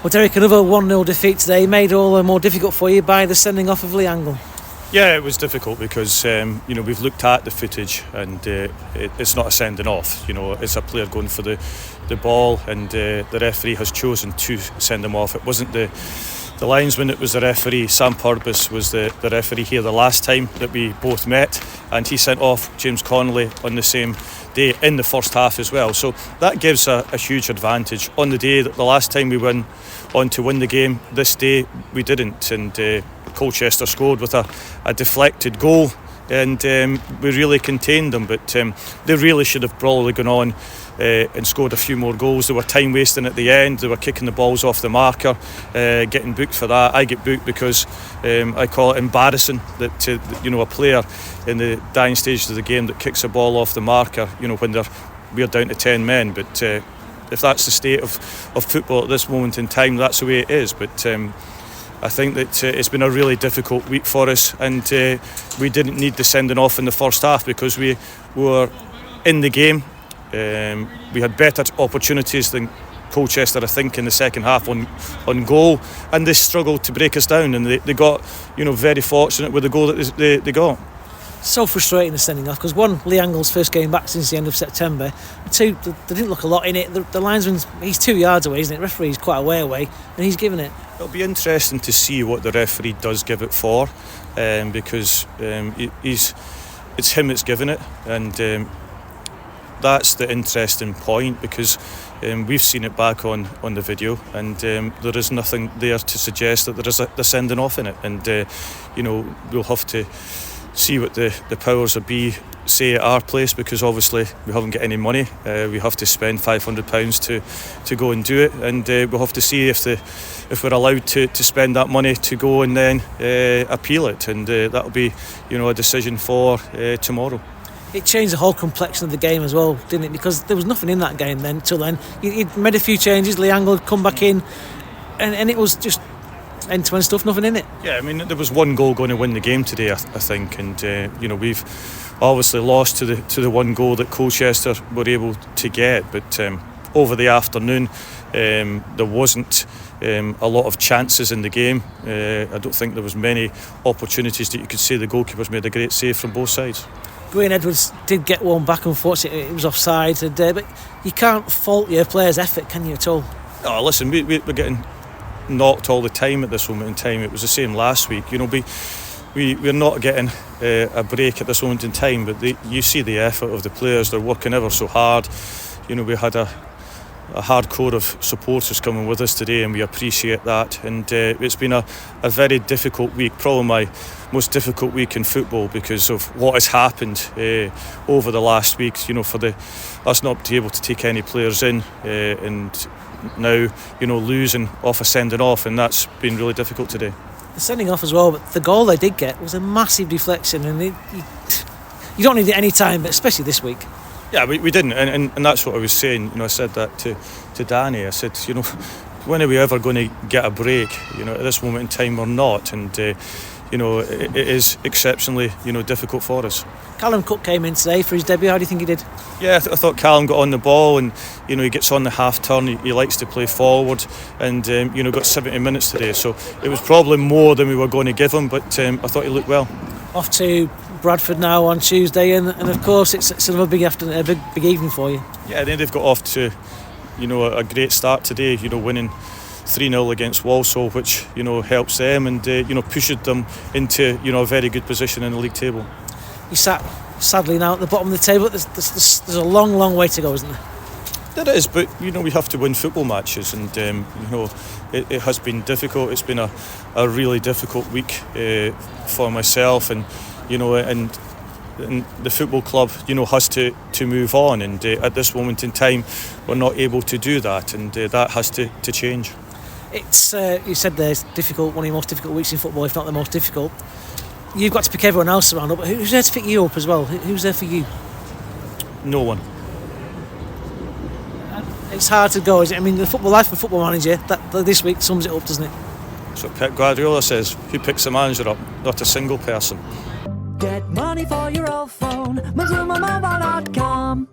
Well, Derek, another 1-0 defeat today made it all more difficult for you by the sending off of Lee Angle. Yeah, it was difficult because we've looked at the footage and it's not a sending off. It's a player going for the ball and the referee has chosen to send him off. It wasn't the linesman, it was the referee. Sam Purvis was the referee here the last time that we both met, and he sent off James Connolly on the same day in the first half as well. So that gives a huge advantage. On the day that the last time we went on to win the game, this day we didn't, and Colchester scored with a deflected goal, and we really contained them, but they really should have probably gone on and scored a few more goals. They were time wasting at the end. They were kicking the balls off the marker, getting booked for that. I get booked because I call it embarrassing that a player in the dying stages of the game that kicks a ball off the marker, when we're down to 10 men. But if that's the state of football at this moment in time, that's the way it is. But I think that it's been a really difficult week for us, and we didn't need the sending off in the first half because we were in the game. We had better opportunities than Colchester, I think, in the second half on goal, and they struggled to break us down, and they got very fortunate with the goal that they got. So frustrating the sending off, because one, Lee Angle's first game back since the end of September. Two, they didn't look a lot in it. The linesman's, he's 2 yards away, isn't it? Referee's quite a way away, and he's giving it. It'll be interesting to see what the referee does give it for, because it's him that's giving it, and that's the interesting point, because we've seen it back on the video, and there is nothing there to suggest that there is the sending off in it, and we'll have to see what the powers that be say at our place, because obviously we haven't got any money. We have to spend £500 to go and do it, and we'll have to see if we're allowed to spend that money to go and then appeal it, and that'll be a decision for tomorrow. It changed the whole complexion of the game as well, didn't it? Because there was nothing in that game then till then. You'd made a few changes. Lee Angle had come back in, and it was just end-to-end stuff, nothing in it. Yeah, I mean, there was one goal going to win the game today, I think, and we've obviously lost to the one goal that Colchester were able to get, but over the afternoon there wasn't a lot of chances in the game. I don't think there was many opportunities that you could say the goalkeepers made a great save from both sides. Green Edwards did get one back, unfortunately it was offside, but you can't fault your players' effort, can you, at all? Oh, listen, we're getting knocked all the time at this moment in time. It was the same last week. We're not getting a break at this moment in time, but you see the effort of the players. They're working ever so hard. We had a hard core of supporters coming with us today, and we appreciate that, and it's been a very difficult week, probably my most difficult week in football, because of what has happened over the last week. For us not to be able to take any players in, and now losing off a sending off, and that's been really difficult today. The sending off as well, but the goal they did get was a massive deflection, and you don't need it any time, but especially this week. Yeah, we didn't, and that's what I was saying. I said that to Danny. I said, when are we ever going to get a break? At this moment in time, we're not, and it is exceptionally difficult for us. Callum Cook came in today for his debut. How do you think he did? Yeah, I thought Callum got on the ball, and he gets on the half turn. He likes to play forward, and got 70 minutes today. So it was probably more than we were going to give him, but I thought he looked well. Off to Bradford now on Tuesday, and of course it's another big afternoon, a big evening for you. Yeah, then they've got off to a great start today. Winning 3-0 against Walsall, which helps them and pushes them into a very good position in the league table. You sat sadly now at the bottom of the table. There's a long way to go, isn't there? There is, but we have to win football matches, and it has been difficult. It's been a really difficult week for myself, and and the football club has to move on, and at this moment in time we're not able to do that, and that has to change. It's you said there's difficult, one of the most difficult weeks in football, if not the most difficult. You've got to pick everyone else around up, but who's there to pick you up as well? Who's there for you? No one. It's hard to go, is it? I mean, the football life of a football manager, that this week sums it up, doesn't it? That's what Pep Guardiola says. Who picks the manager up? Not a single person. Get money for your old phone. MazumaMobile.com.